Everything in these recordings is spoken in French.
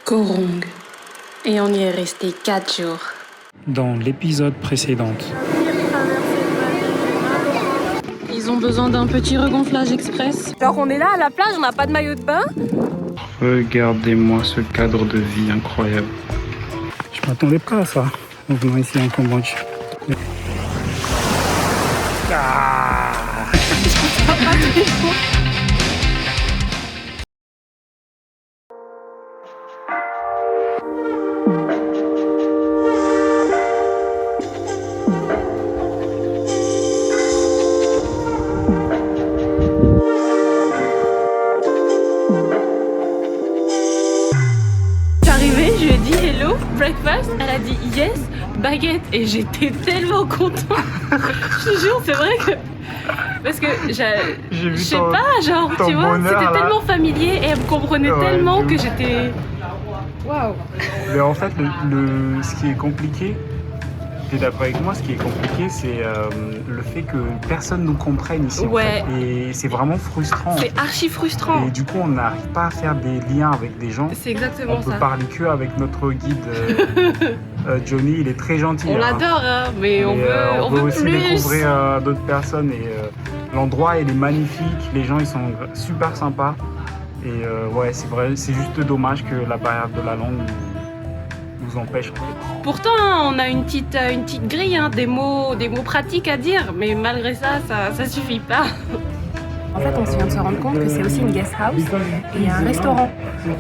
Korong. Et on y est resté 4 jours. Dans l'épisode précédent. Ils ont besoin d'un petit regonflage express. Genre on est là à la plage, on n'a pas de maillot de bain. Regardez-moi ce cadre de vie incroyable. Je m'attendais pas à ça en venant ici en Cambodge. Ah. Je lui ai dit hello, breakfast, elle a dit yes, baguette, et j'étais tellement contente. Je te jure, c'est vrai que. Parce que je sais pas, genre, tu vois, c'était tellement familier et elle me comprenait tellement que j'étais. Waouh! Mais en fait, ce qui est compliqué, t'es d'accord avec moi, ce qui est compliqué, c'est le fait que personne nous comprenne ici. Ouais. En fait. Et c'est vraiment frustrant. C'est archi frustrant. Et du coup, on n'arrive pas à faire des liens avec des gens. C'est exactement ça. On peut parler que avec notre guide Johnny, il est très gentil. On l'adore, hein, mais on veut aussi plus. Découvrir d'autres personnes. Et l'endroit, il est magnifique. Les gens, ils sont super sympas. Et ouais, c'est vrai, c'est juste dommage que la barrière de la langue nous empêche. Pourtant, on a une petite grille, hein, des mots pratiques à dire, mais malgré ça, ça suffit pas. En fait, on vient de se rendre compte que c'est aussi une guest house et un restaurant.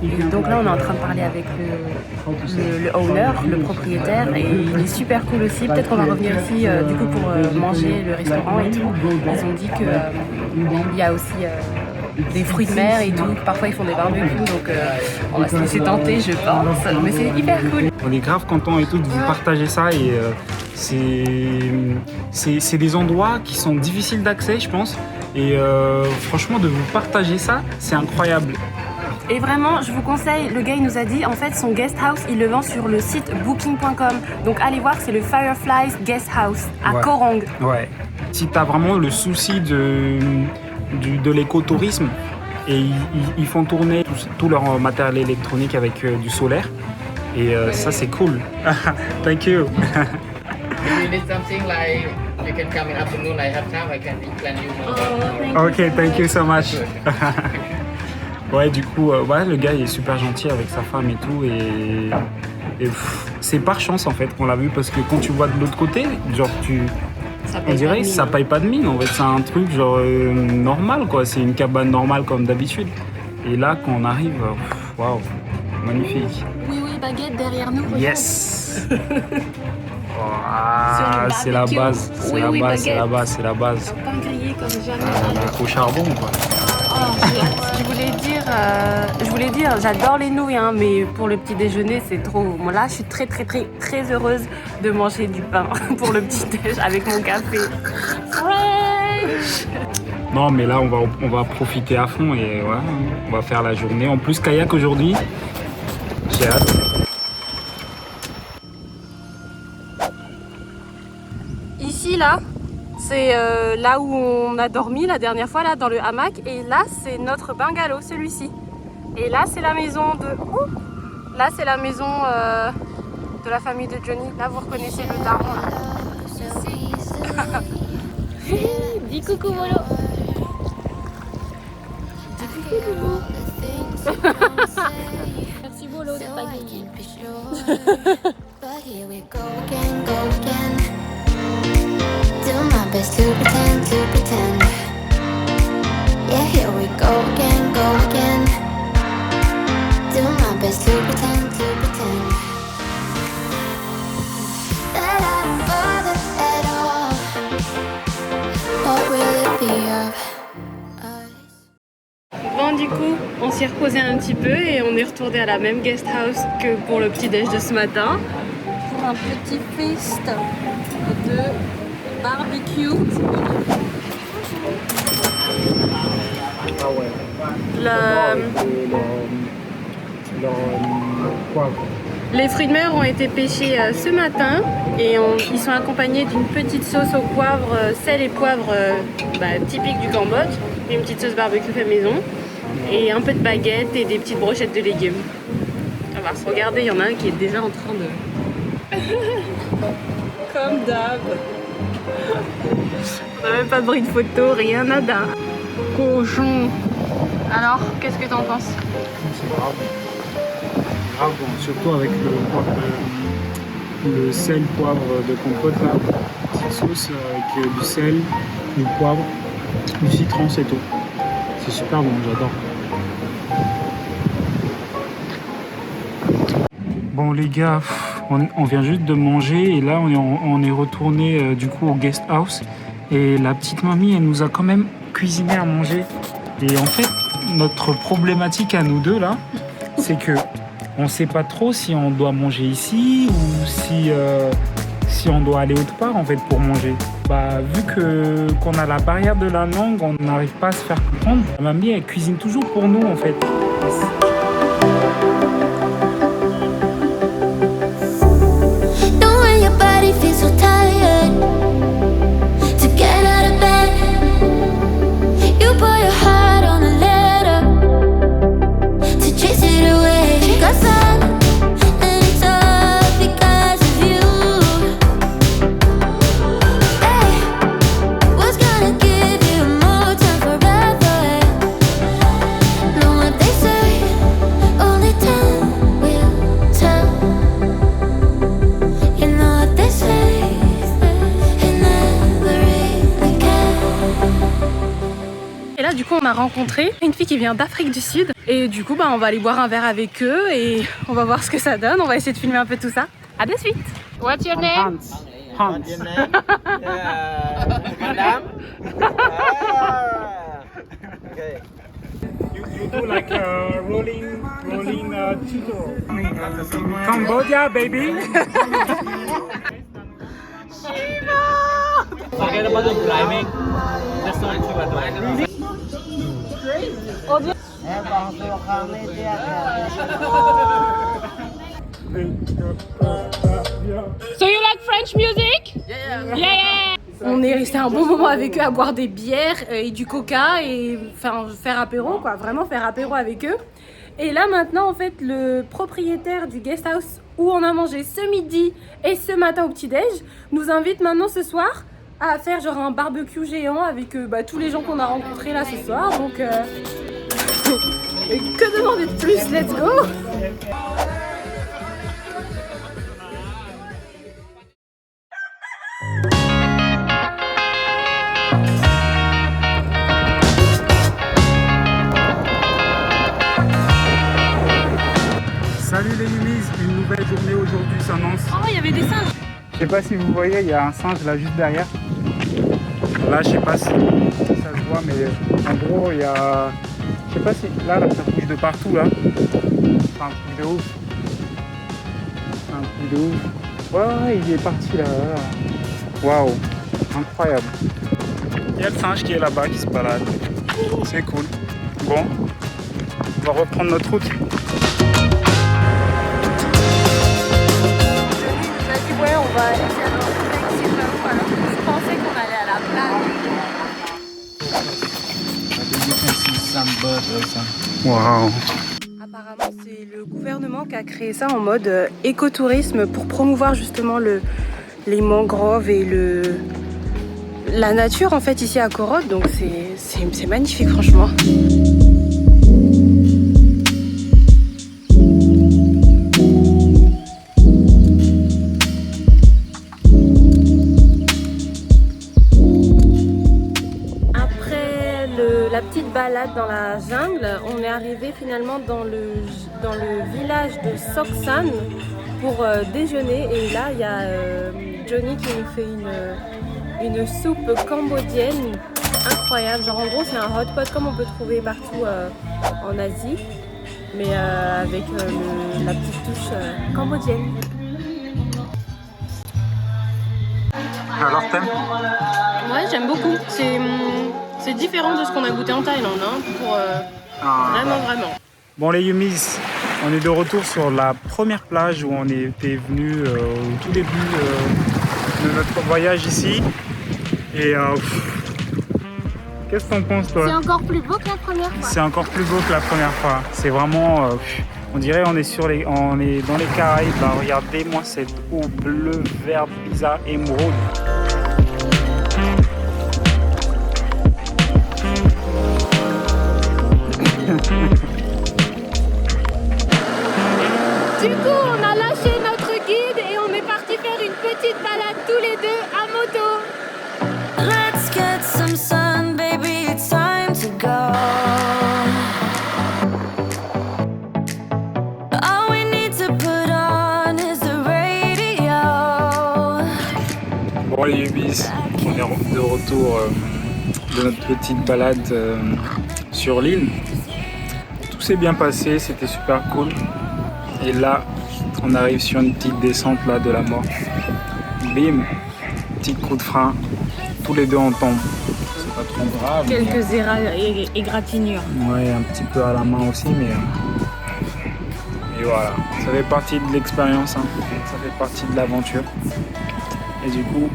Et donc là, on est en train de parler avec le owner, le propriétaire, et il est super cool aussi. Peut-être qu'on va revenir ici du coup pour manger le restaurant et tout. Ils ont dit qu'il y a aussi des fruits de mer et tout. Parfois, ils font des barbecues, donc on va se laisser tenter, je pense. Mais c'est hyper cool. On est grave contents et tout de vous partager ça. Et c'est des endroits qui sont difficiles d'accès, je pense. Et franchement, de vous partager ça, c'est incroyable. Et vraiment, je vous conseille, le gars il nous a dit, en fait son guest house, il le vend sur le site booking.com. Donc allez voir, c'est le Fireflies Guest House à Korong. Ouais. Si tu as vraiment le souci de l'écotourisme, et ils font tourner tout leur matériel électronique avec du solaire. Et ça, c'est cool. Thank you. If you need something like you can come in afternoon, I have time, I can plan you more. Ok, thank you so much. Ouais, du coup, le gars il est super gentil avec sa femme et tout. Et c'est par chance en fait qu'on l'a vu, parce que quand tu vois de l'autre côté, genre on dirait que ça paye pas de mine. En fait, c'est un truc genre normal quoi. C'est une cabane normale comme d'habitude. Et là, quand on arrive, waouh, magnifique. Oui, baguette derrière nous. Yes. C'est la base, c'est la base. Pain grillé comme jamais. Au charbon quoi. Je voulais dire, j'adore les nouilles, hein, mais pour le petit déjeuner, c'est trop. Moi là, je suis très heureuse de manger du pain pour le petit déj avec mon café. Fresh. Non, mais là, on va profiter à fond et ouais, on va faire la journée. En plus, kayak aujourd'hui. J'ai hâte. Ici, là, c'est là où on a dormi la dernière fois, là, dans le hamac. Et là, c'est notre bungalow, celui-ci. Et là, c'est la maison de... Là, c'est la maison de la famille de Johnny. Là, vous reconnaissez le daron, là. Dis coucou, Molo. Dis coucou, Loulou. Merci, Molo, de pas gagner. Do my best to pretend. Yeah, here we go again. Do my best to pretend. That I don't bother at all. What will it be of us? Bon, du coup, on s'est reposé un petit peu et on est retourné à la même guest house que pour le petit déj de ce matin. Pour un petit feast de barbecue. Les fruits de mer ont été pêchés ce matin et ils sont accompagnés d'une petite sauce au poivre, sel et poivre typique du Cambodge, et une petite sauce barbecue fait maison. Et un peu de baguettes et des petites brochettes de légumes. On va se regarder, il y en a un qui est déjà en train de... Comme d'hab. On n'a même pas de bruit de photo, rien, nada. Cochon. Alors, qu'est-ce que t'en penses? C'est grave. Grave bon, surtout avec le sel poivre de compote là. Petite sauce avec du sel, du poivre, du citron, c'est tout. C'est super bon, j'adore. Bon les gars, on vient juste de manger et là on est retourné du coup au guest house et la petite mamie elle nous a quand même cuisiné à manger. Et en fait notre problématique à nous deux là, c'est que on sait pas trop si on doit manger ici ou si on doit aller autre part en fait pour manger. Bah vu qu'on a la barrière de la langue, on n'arrive pas à se faire comprendre. La mamie elle cuisine toujours pour nous en fait. So tired to get out of bed. You put your heart on a letter to chase it away. Got sad and it's all because of you. Hey, was gonna give you more time forever. Know what they say, only time will tell. You know what they say. Et là du coup on a rencontré une fille qui vient d'Afrique du Sud et du coup bah, on va aller boire un verre avec eux et on va voir ce que ça donne, on va essayer de filmer un peu tout ça. À de suite. What's your name? Hans. Madame. Okay. You do like a rolling tutorial. Cambodia, baby. Forget about the driving. Just don't keep a driving. So you like French music? Yeah. On est resté un bon moment avec eux à boire des bières et du coca et faire apéro quoi, vraiment faire apéro avec eux. Et là maintenant en fait le propriétaire du guest house où on a mangé ce midi et ce matin au petit déj nous invite maintenant ce soir à faire genre un barbecue géant avec tous les gens qu'on a rencontrés là ce soir. Donc que demander de plus, let's go. Salut les Yumis, une nouvelle journée aujourd'hui s'annonce. Oh, il y avait des singes. Je sais pas si vous voyez, il y a un singe là juste derrière. Là, je sais pas si ça se voit, mais en gros, il y a... Je sais pas si... Là, ça bouge de partout, là. C'est un truc de ouf. C'est un truc de ouf. Ouais, il est parti, là. Waouh, incroyable. Il y a le singe qui est là-bas, qui se balade. C'est cool. Bon, on va reprendre notre route. Ouais, on va aller faire un truc ici vraiment alors que je pensais qu'on allait à la plage. Waouh. Apparemment, c'est le gouvernement qui a créé ça en mode écotourisme pour promouvoir justement les mangroves et la nature en fait ici à Korod. Donc c'est magnifique franchement. La petite balade dans la jungle, on est arrivé finalement dans le village de Soksan pour déjeuner et là il y a Johnny qui nous fait une soupe cambodgienne incroyable, genre en gros c'est un hot pot comme on peut trouver partout en Asie mais avec la petite touche cambodgienne. Alors t'aimes? Ouais, j'aime beaucoup, c'est différent de ce qu'on a goûté en Thaïlande, hein, vraiment. Bon les Yumis, on est de retour sur la première plage où on était venu au tout début de notre voyage ici. Et Qu'est-ce que t'en penses, toi? C'est encore plus beau que la première fois. C'est encore plus beau que la première fois. C'est vraiment... on dirait on est dans les Caraïbes. Là. Regardez-moi cette eau bleu, vert, bizarre, émeraude. Du coup, on a lâché notre guide et on est parti faire une petite balade tous les deux à moto. Let's get some sun, baby, it's time to go. All we need to put on is the radio. Bon les Ubis, on est de retour de notre petite balade sur l'île. Tout s'est bien passé, c'était super cool. Et là, on arrive sur une petite descente là de la mort. Bim, petit coup de frein, tous les deux en tombent. C'est pas trop grave. Quelques égratignures. Ouais, un petit peu à la main aussi, mais et voilà, ça fait partie de l'expérience, hein. Ça fait partie de l'aventure. Et du coup,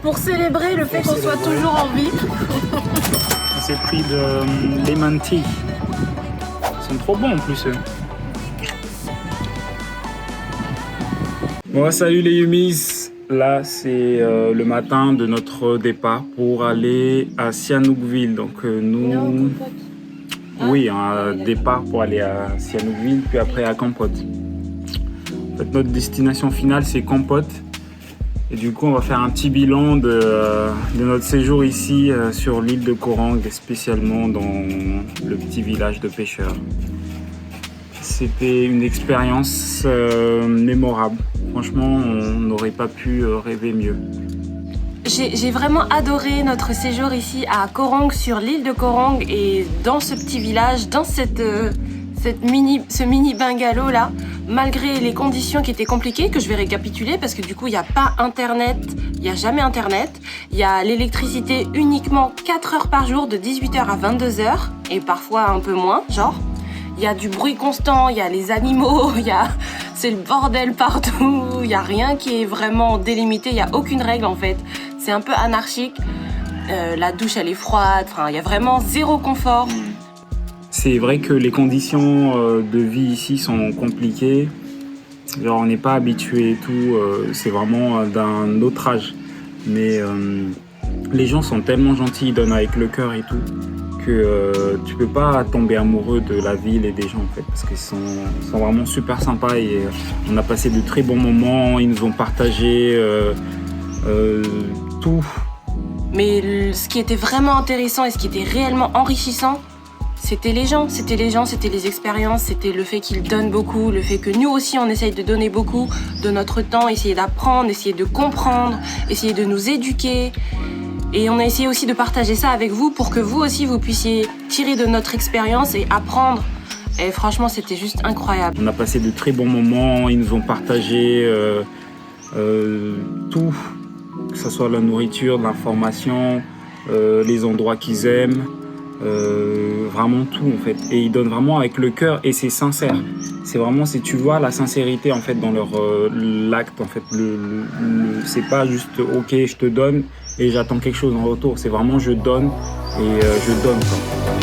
Pour célébrer le fait qu'on soit toujours en vie. on s'est pris de lemon tea. Ils sont trop bons en plus eux. Bon, salut les Yumis. Là, c'est le matin de notre départ pour aller à Sihanoukville. Donc nous... Oui, un départ pour aller à Sihanoukville, puis après à Kampot. En fait, notre destination finale, c'est Kampot. Et du coup, on va faire un petit bilan de notre séjour ici sur l'île de Koh Rang, spécialement dans le petit village de pêcheurs. C'était une expérience mémorable. Franchement, on n'aurait pas pu rêver mieux. J'ai vraiment adoré notre séjour ici à Koh Rang, sur l'île de Koh Rang, et dans ce petit village, dans ce mini bungalow là, malgré les conditions qui étaient compliquées, que je vais récapituler parce que du coup il n'y a pas internet, il n'y a jamais internet, il y a l'électricité uniquement 4 heures par jour de 18h à 22h et parfois un peu moins, genre. Il y a du bruit constant, il y a les animaux, c'est le bordel partout, il n'y a rien qui est vraiment délimité, il n'y a aucune règle en fait. C'est un peu anarchique, la douche elle est froide, enfin, il y a vraiment zéro confort. C'est vrai que les conditions de vie ici sont compliquées. Genre, on n'est pas habitué et tout, c'est vraiment d'un autre âge. Mais les gens sont tellement gentils, ils donnent avec le cœur et tout, que tu peux pas tomber amoureux de la ville et des gens en fait, parce qu'ils sont vraiment super sympas et on a passé de très bons moments, ils nous ont partagé tout. Mais ce qui était vraiment intéressant et ce qui était réellement enrichissant, c'était les gens, c'était les expériences, c'était le fait qu'ils donnent beaucoup, le fait que nous aussi on essaye de donner beaucoup de notre temps, essayer d'apprendre, essayer de comprendre, essayer de nous éduquer. Et on a essayé aussi de partager ça avec vous pour que vous aussi vous puissiez tirer de notre expérience et apprendre. Et franchement, c'était juste incroyable. On a passé de très bons moments, ils nous ont partagé tout, que ce soit la nourriture, l'information, les endroits qu'ils aiment, vraiment tout en fait. Et ils donnent vraiment avec le cœur et c'est sincère. C'est vraiment, si tu vois la sincérité en fait dans leur l'acte en fait. C'est pas juste ok, je te donne et j'attends quelque chose en retour. C'est vraiment je donne et je donne quoi.